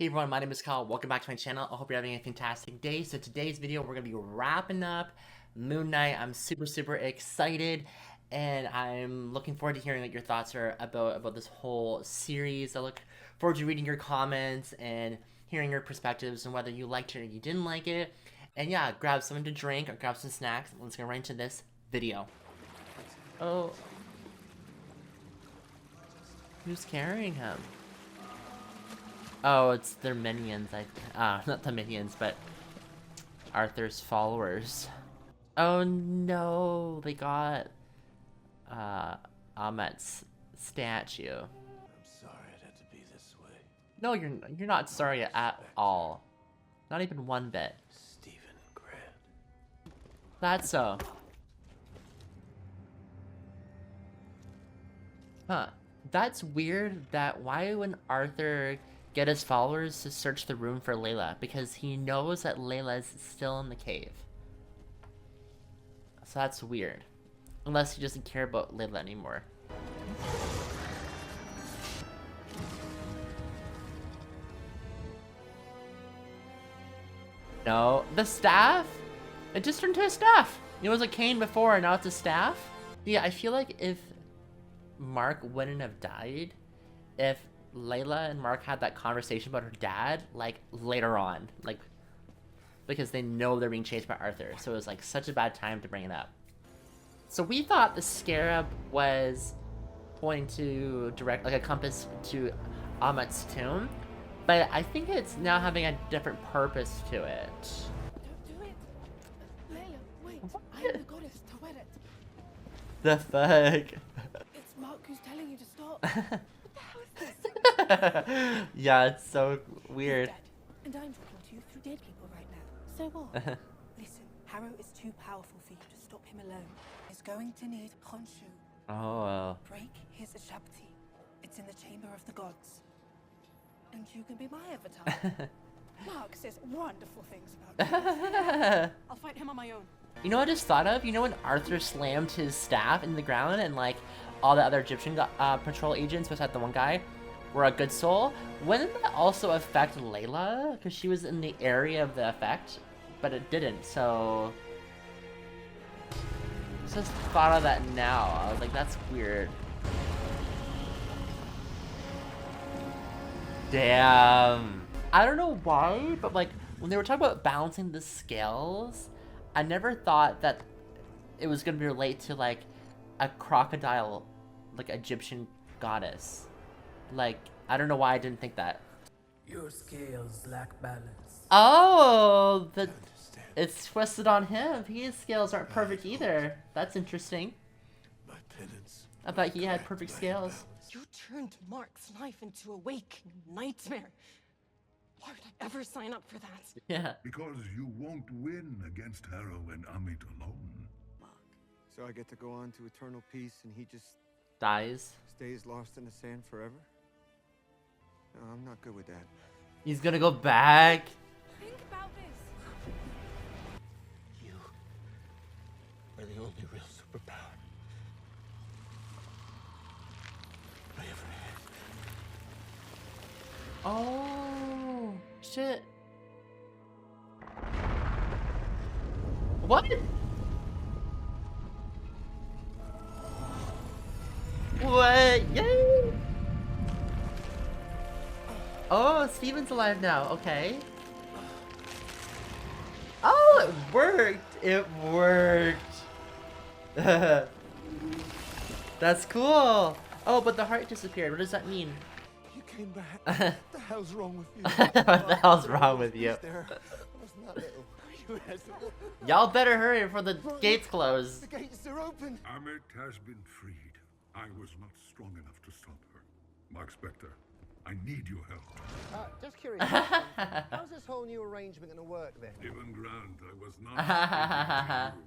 Hey everyone, my name is Kyle. Welcome back to my channel. I hope you're having a fantastic day. So today's video, we're going to be wrapping up Moonknight. I'm super excited, and I'm looking forward to hearing what your thoughts are about this whole series. I look forward to reading your comments and hearing your perspectives and whether you liked it or you didn't like it. And yeah, grab something to drink or grab some snacks. Let's get right into this video. Oh. Who's carrying him? Oh, it's their minions. Not the minions, but Arthur's followers. Oh no, they got Ahmet's statue. I'm sorry it had to be this way. No, you're not sorry at all. Not even one bit. Stephen Grant. That's so. Huh. That's weird. That why wouldn't Arthur get his followers to search the room for Layla? Because he knows that Layla's still in the cave. So that's weird. Unless he doesn't care about Layla anymore. No, the staff? It just turned to a staff. It was a cane before, and now it's a staff. Yeah, I feel like if Mark wouldn't have died, if Layla and Mark had that conversation about her dad, like, later on. Like, because they know they're being chased by Arthur. So it was, like, such a bad time to bring it up. So we thought the scarab was pointing to direct, like, a compass to Ahmet's tomb. But I think it's now having a different purpose to it. Don't do it. Layla, wait. I am the goddess Taweret. The fuck? It's Mark who's telling you to stop. Yeah, it's so He's weird. dead, and I'm talking to you through dead people right now. So what? Listen, Harrow is too powerful for you to stop him alone. He's going to need Khonshu. Oh. Break his Ashabti. It's in the Chamber of the Gods. And you can be my avatar. Mark says wonderful things about you. I'll fight him on my own. You know what I just thought of? You know when Arthur slammed his staff in the ground and like all the other Egyptian patrol agents besides the one guy were a good soul? Wouldn't that also affect Layla? Because she was in the area of the effect, but it didn't, so... Just thought of that now. I was like, that's weird. Damn. I don't know why, but like when they were talking about balancing the scales, I never thought that it was gonna be related to like a crocodile, like Egyptian goddess. Like, I don't know why I didn't think that. Your scales lack balance. Oh, Understand. it's twisted on him. His scales aren't perfect either. That's interesting. My penance. I thought he had perfect scales. You turned Mark's life into a waking nightmare. Why would I ever sign up for that? Yeah. Because you won't win against Harrow and Amit alone. So I get to go on to eternal peace and he just Dies. stays lost in the sand forever? No, I'm not good with that. He's gonna go back. Think about this. You are the only real superpower I ever had. Oh, shit. What? What? Yay! Oh, Steven's alive now. Okay. Oh, it worked. It worked. That's cool. Oh, but the heart disappeared. What does that mean? You came back. What the hell's wrong with you? What the hell's wrong with you? There. I wasn't that little. You had to- Y'all better hurry before the gates close. The gates are open. Amit has been freed. I was not strong enough to stop her. Mark Spector, I need your help. Just curious, how's this whole new arrangement going to work then? Stephen Grant, I was not.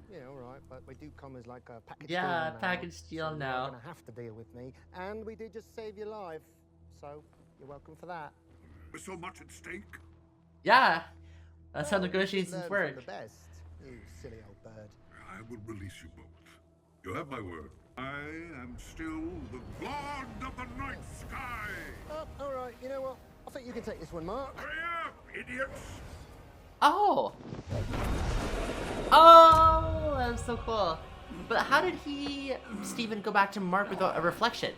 Yeah, all right, but we do come as like a package Yeah, deal now, package deal so now. You're going to have to deal with me, and we did just save your life, so you're welcome for that. With so much at stake? Yeah, that's how Well, negotiations learn from work. the best, you silly old bird. I will release you both. You have my word. I am still the god of the night sky. Oh, all right, you know what? I think you can take this one, Mark. Hurry up, idiots! Oh! Oh, that was so cool. But how did Steven, go back to Mark without a reflection?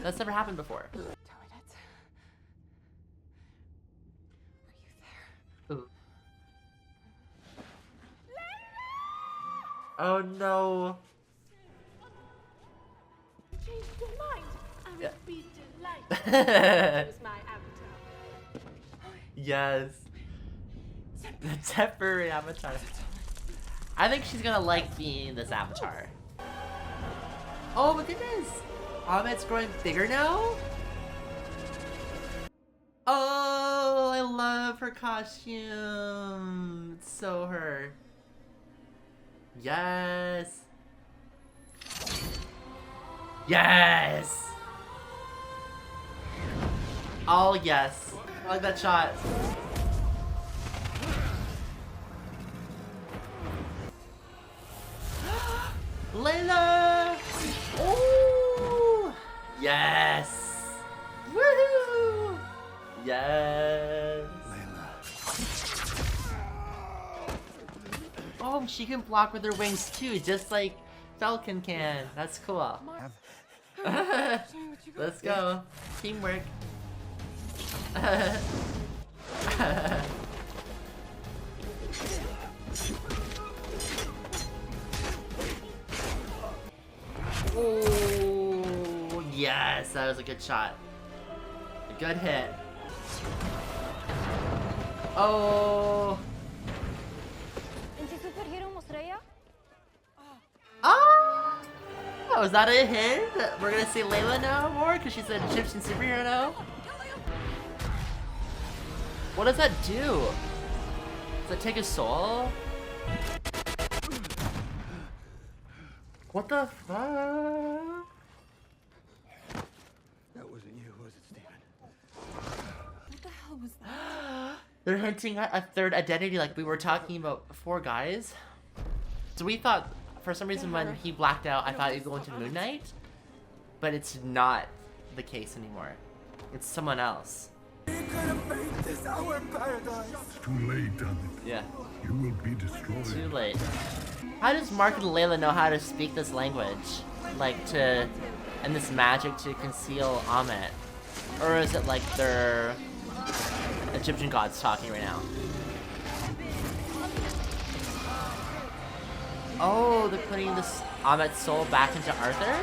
That's never happened before. Toilet. Are you there? Ooh. Oh no. Changed your mind. I would Yeah. be delighted. Use my avatar. Yes. The temporary avatar. I think she's gonna like being this avatar. Oh my goodness! Ahmed's growing bigger now? Oh, I love her costume. It's so her. Yes. Yes! Oh yes. I like that shot. Layla! Oh! Yes! Woohoo! Yes! Oh, she can block with her wings too, just like Falcon can. That's cool. Let's go. Teamwork. Oh, yes, that was a good shot. A good hit. Oh. Oh! Was that a hint? We're gonna see Layla now more because she's an Egyptian superhero now? What does that do? Does that take his soul? What the fuck? That wasn't you, was it, Stephen? What the hell was that? They're hinting at a third identity like we were talking about before, guys. So we thought, for some reason when he blacked out, I thought he'd go into Moonknight. But it's not the case anymore. It's someone else. It's too late, damn it. Yeah. You will be destroyed. Too late. How does Mark and Layla know how to speak this language? Like to... and this magic to conceal Ahmet? Or is it like they're Egyptian gods talking right now? Oh, they're putting this Ahmet's soul back into Arthur?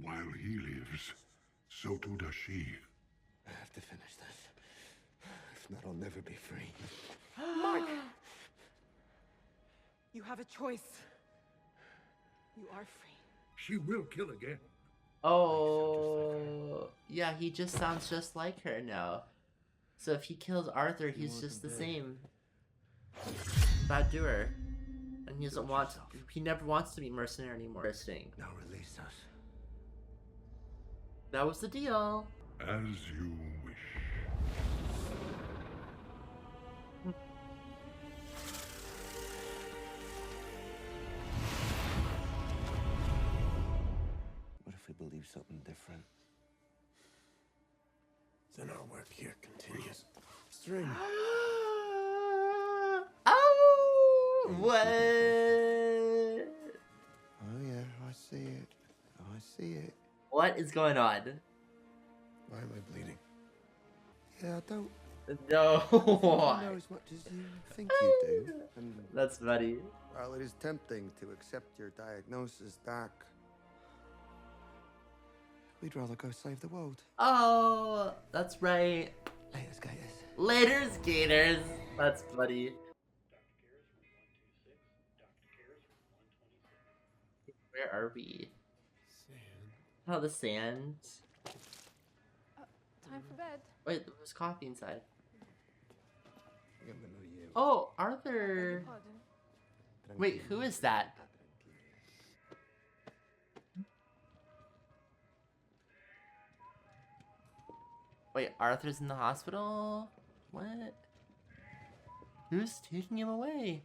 While he lives, so too does she. I have to finish this. If not, I'll never be free. Mark! You have a choice. You are free. She will kill again. Oh, yeah, he just sounds just like her now. So if he kills Arthur, he's just the same. Bad doer. And he doesn't want to, he never wants to be mercenary anymore. Now release us. That was the deal. As you wish. What if we believe something different? Then our work here continues. String. Oh, what? Oh yeah, I see it. I see it. What is going on? Why am I bleeding? Yeah, I don't No. know as much as you think you do. And, That's funny. well, it is tempting to accept your diagnosis, Doc. We'd rather go save the world. Oh, that's right. Later, skaters. Later, skaters. That's funny. Where are we? Oh, the sand. Time for bed. Wait, there's coffee inside. I got another you. Oh, Arthur. Pardon. Wait, who is that? Wait, Arthur's in the hospital? What? Who's taking him away?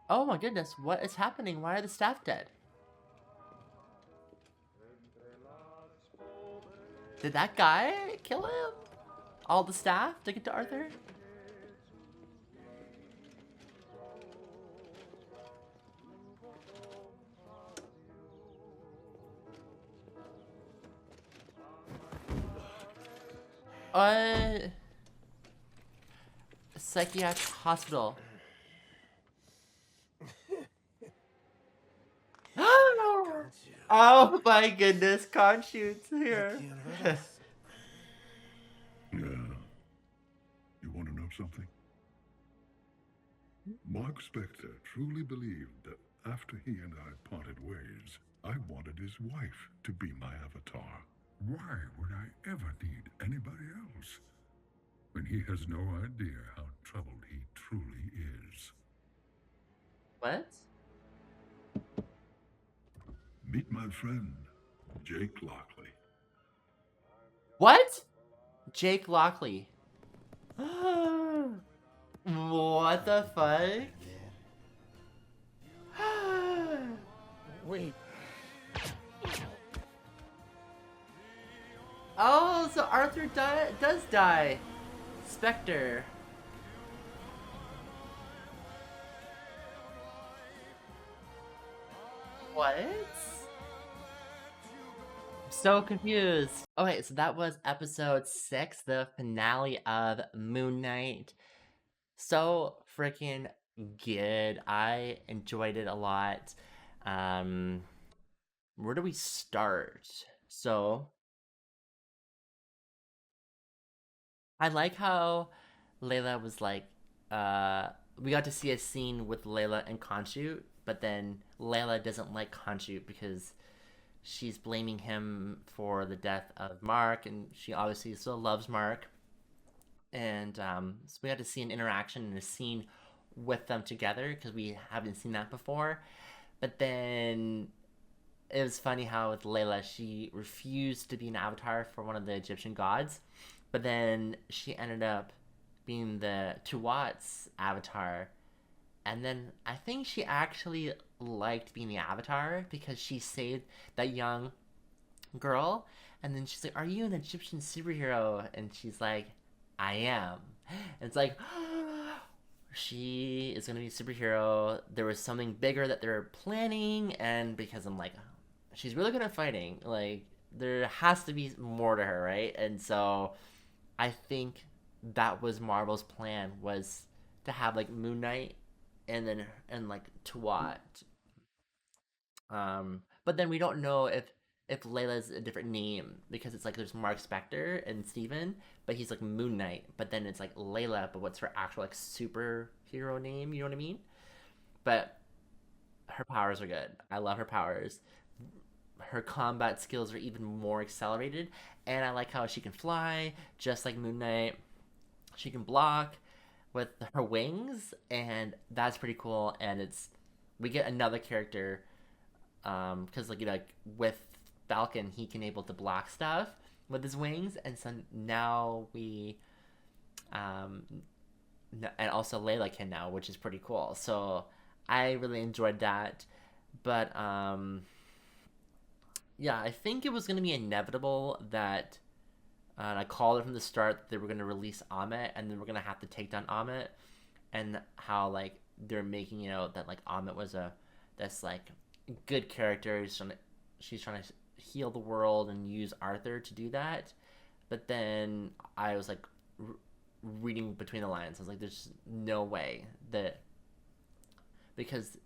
Oh my goodness, what is happening? Why are the staff dead? Did that guy kill him? All the staff to get to Arthur? Psychiatric hospital. Oh my goodness, Conshoot's here. Yeah. You want to know something? Mark Spector truly believed that after he and I parted ways, I wanted his wife to be my avatar. Why would I ever need anybody else when he has no idea how troubled he truly is? What? Meet my friend, Jake Lockley. What? Jake Lockley. What the fuck? Wait. Oh, so Arthur does die. Spectre. What? So confused. Okay, so that was episode 6, the finale of Moonknight. So freaking good. I enjoyed it a lot. Where do we start? So I like how Layla was like, we got to see a scene with Layla and Khonshu, but then Layla doesn't like Khonshu because she's blaming him for the death of Mark, and she obviously still loves Mark. And so we got to see an interaction and a scene with them together because we haven't seen that before. But then it was funny how with Layla, she refused to be an avatar for one of the Egyptian gods, but then she ended up being the Tuat's avatar. And then I think she actually liked being the avatar because she saved that young girl. And then she's like, "Are you an Egyptian superhero?" And she's like, "I am." And it's like, she is going to be a superhero. There was something bigger that they're planning. And because I'm like, she's really good at fighting. Like, there has to be more to her, right? And so I think that was Marvel's plan, was to have like Moonknight and like Tuat. But then we don't know if Layla's a different name because it's like there's Mark Spector and Steven, but he's like Moonknight. But then it's like Layla, but what's her actual like superhero name? You know what I mean? But her powers are good. I love her powers. Her combat skills are even more accelerated, and I like how she can fly just like Moonknight. She can block with her wings, and that's pretty cool. And we get another character because like with Falcon, he can able to block stuff with his wings, and so now we and also Layla can now, which is pretty cool. So I really enjoyed that. But yeah, I think it was going to be inevitable that I called it from the start that they were going to release Amit, and then we're going to have to take down Amit, and how like they're making that like Amit was this like good character. She's trying to heal the world and use Arthur to do that. But then I was like reading between the lines. I was like, there's no way that, because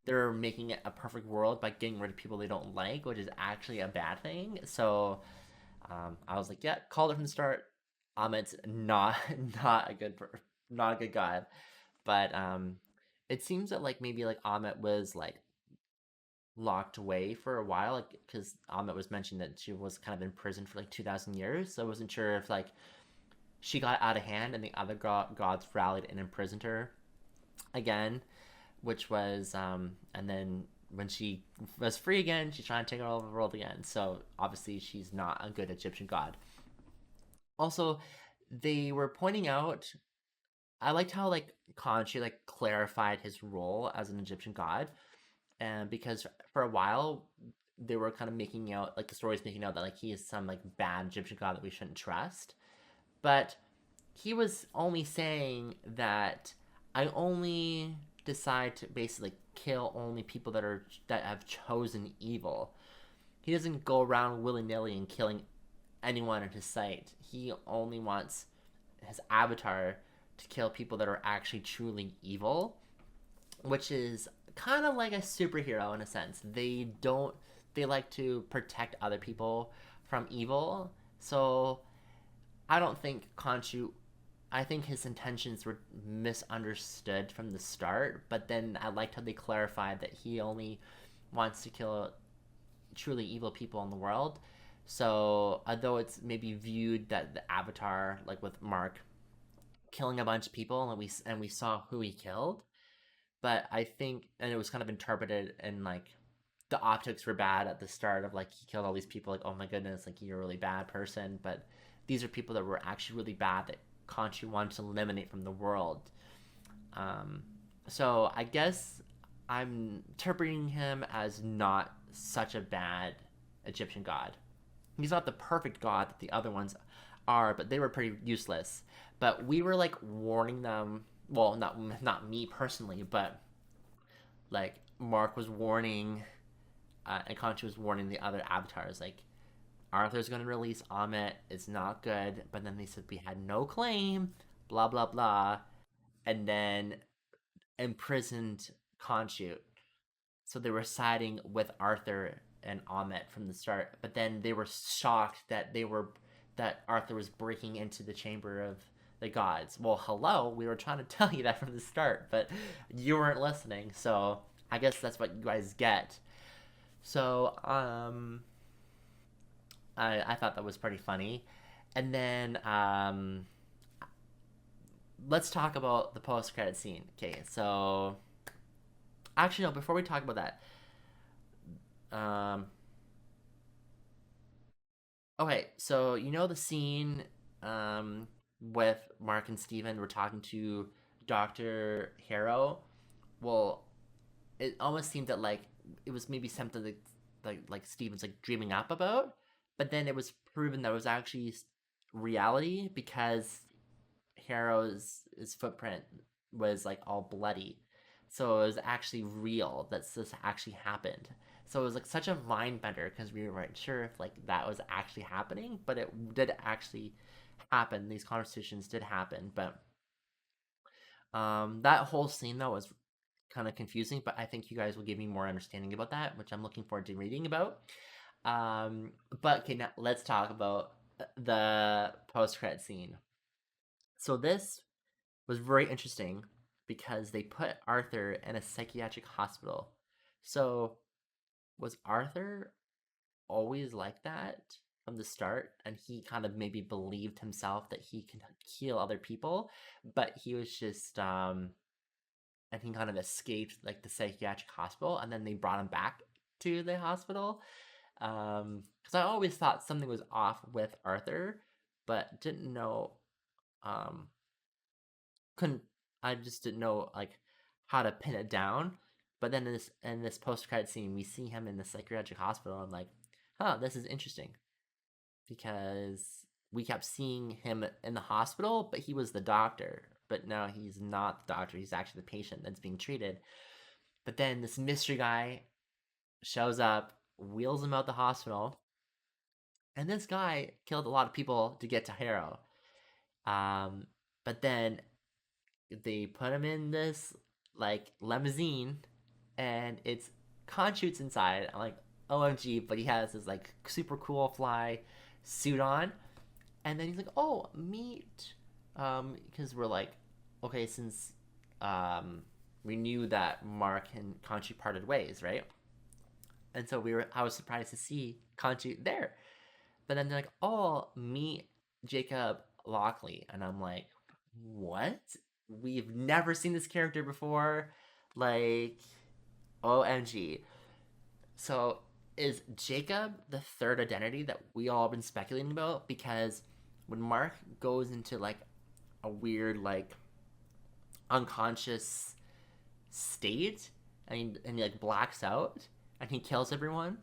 they're making it a perfect world by getting rid of people they don't like, which is actually a bad thing. So I was like, yeah, called it from the start. Amit's not not a good guy, but it seems that like maybe like Amit was like locked away for a while, like because Amit was mentioned that she was kind of in prison for like 2,000 years. So I wasn't sure if like she got out of hand and the other gods rallied and imprisoned her again, which was and then when she was free again, she's trying to take over the world again. So obviously she's not a good Egyptian god. Also, they were pointing out, I liked how like Khonshu like clarified his role as an Egyptian god, and because for a while they were kind of making out, like the story's making out that like he is some like bad Egyptian god that we shouldn't trust. But he was only saying that I only decide to basically kill only people that have chosen evil. He doesn't go around willy-nilly and killing anyone in his sight. He only wants his avatar to kill people that are actually truly evil, which is kind of like a superhero in a sense. They like to protect other people from evil. So I don't think Khonshu, I think his intentions were misunderstood from the start, but then I liked how they clarified that he only wants to kill truly evil people in the world. So although it's maybe viewed that the Avatar, like with Mark killing a bunch of people, and we saw who he killed, but I think, and it was kind of interpreted, and like the optics were bad at the start of like he killed all these people, like oh my goodness, like you're a really bad person, but these are people that were actually really bad that Khonshu wanted to eliminate from the world. So I guess I'm interpreting him as not such a bad Egyptian god. He's not the perfect god that the other ones are, but they were pretty useless. But we were like warning them. Well, not me personally, but like Mark was warning, and Khonshu was warning the other avatars. Like Arthur's going to release Amit. It's not good. But then they said we had no claim. Blah blah blah, and then imprisoned Khonshu. So they were siding with Arthur and Amit from the start, but then they were shocked that Arthur was breaking into the chamber of the gods. Well, hello, we were trying to tell you that from the start, but you weren't listening. So I guess that's what you guys get. So I thought that was pretty funny. And then let's talk about the post-credit scene. Okay, so actually no, before we talk about that, okay, so you know the scene with Mark and Steven were talking to Dr. Harrow? Well, it almost seemed that like it was maybe something that like Steven's like dreaming up about, but then it was proven that it was actually reality because Harrow's his footprint was like all bloody. So it was actually real that this actually happened. So it was like such a mind bender because we weren't sure if like that was actually happening, but it did actually happen. These conversations did happen, but that whole scene though was kind of confusing. But I think you guys will give me more understanding about that, which I'm looking forward to reading about. But okay, now let's talk about the post-credit scene. So this was very interesting because they put Arthur in a psychiatric hospital. So was Arthur always like that from the start, and he kind of maybe believed himself that he can heal other people, but he was just and he kind of escaped like the psychiatric hospital, and then they brought him back to the hospital, because I always thought something was off with Arthur, but didn't know, couldn't I just didn't know like how to pin it down. But then in this post credit scene, we see him in the psychiatric hospital. I'm like, huh, this is interesting because we kept seeing him in the hospital, but he was the doctor. But now he's not the doctor; he's actually the patient that's being treated. But then this mystery guy shows up, wheels him out the hospital, and this guy killed a lot of people to get to Harrow. But then they put him in this like limousine, and it's Khonshu's inside. I'm like, OMG, but he has this like super cool fly suit on, and then he's like, oh, meet, because we're like, okay, since we knew that Mark and Khonshu parted ways, right? And so I was surprised to see Khonshu there, but then they're like, oh, meet Jacob Lockley, and I'm like, what? We've never seen this character before, like, OMG. So is Jacob the third identity that we all been speculating about? Because when Mark goes into like a weird like unconscious state and he like blacks out and he kills everyone,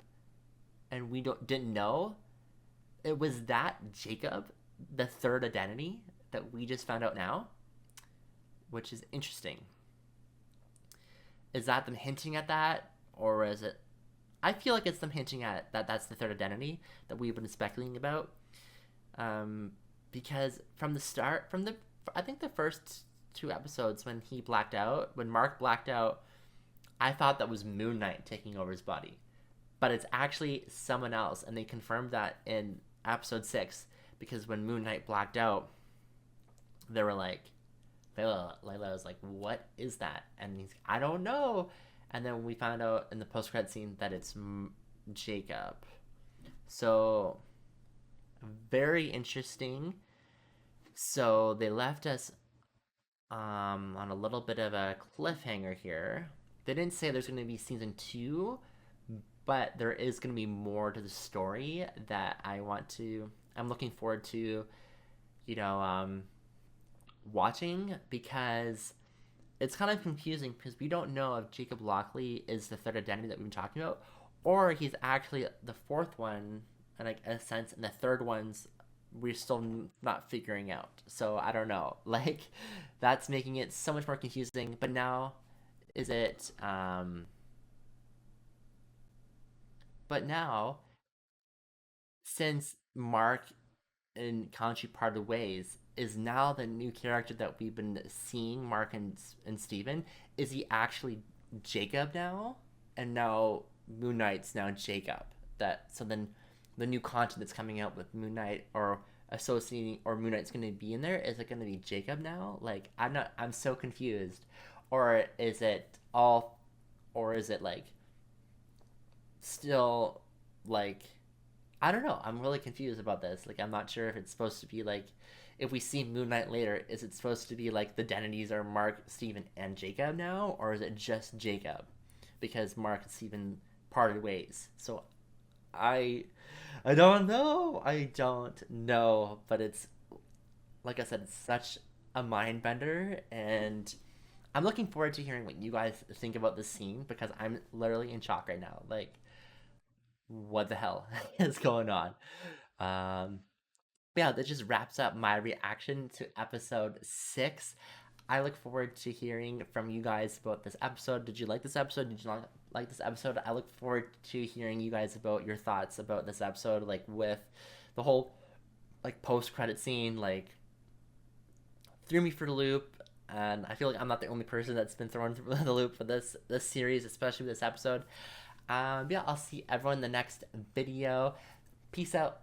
and we didn't know, it was that Jacob, the third identity that we just found out now, which is interesting. Is that them hinting at that, or is it? I feel like it's them hinting at that that's the third identity that we've been speculating about. Because from the start, I think the first 2 episodes when Mark blacked out, I thought that was Moonknight taking over his body. But it's actually someone else, and they confirmed that in episode 6, because when Moonknight blacked out, they were like, Layla was like, what is that? And he's, I don't know. And then we found out in the post-credit scene that it's Jacob. So, very interesting. So, they left us on a little bit of a cliffhanger here. They didn't say there's going to be season 2, but there is going to be more to the story that I'm looking forward to, watching, because it's kind of confusing because we don't know if Jacob Lockley is the third identity that we've been talking about, or he's actually the fourth one, and like in a sense, and the third one's we're still not figuring out. So I don't know. Like, that's making it so much more confusing. But now, is it? But now, since Mark and Conchi parted ways, is now the new character that we've been seeing, Mark and Steven, is he actually Jacob now? And now Moonknight's now Jacob. So then the new content that's coming out with Moonknight or associating or Moonknight's going to be in there, is it going to be Jacob now? Like, I'm so confused. Or is it like still like, I don't know. I'm really confused about this. Like, I'm not sure if it's supposed to be like, if we see Moonknight later, is it supposed to be like the identities are Mark, Steven, and Jacob now? Or is it just Jacob? Because Mark and Steven parted ways. So I don't know. But it's, like I said, it's such a mind bender, and I'm looking forward to hearing what you guys think about this scene, because I'm literally in shock right now. Like, what the hell is going on? Yeah, that just wraps up my reaction to episode 6. I look forward to hearing from you guys about this episode. Did you like this episode? Did you not like this episode? I look forward to hearing you guys about your thoughts about this episode, like with the whole like post-credit scene, like threw me for the loop, and I feel like I'm not the only person that's been thrown through the loop for this series, especially this episode. Yeah, I'll see everyone in the next video. Peace out.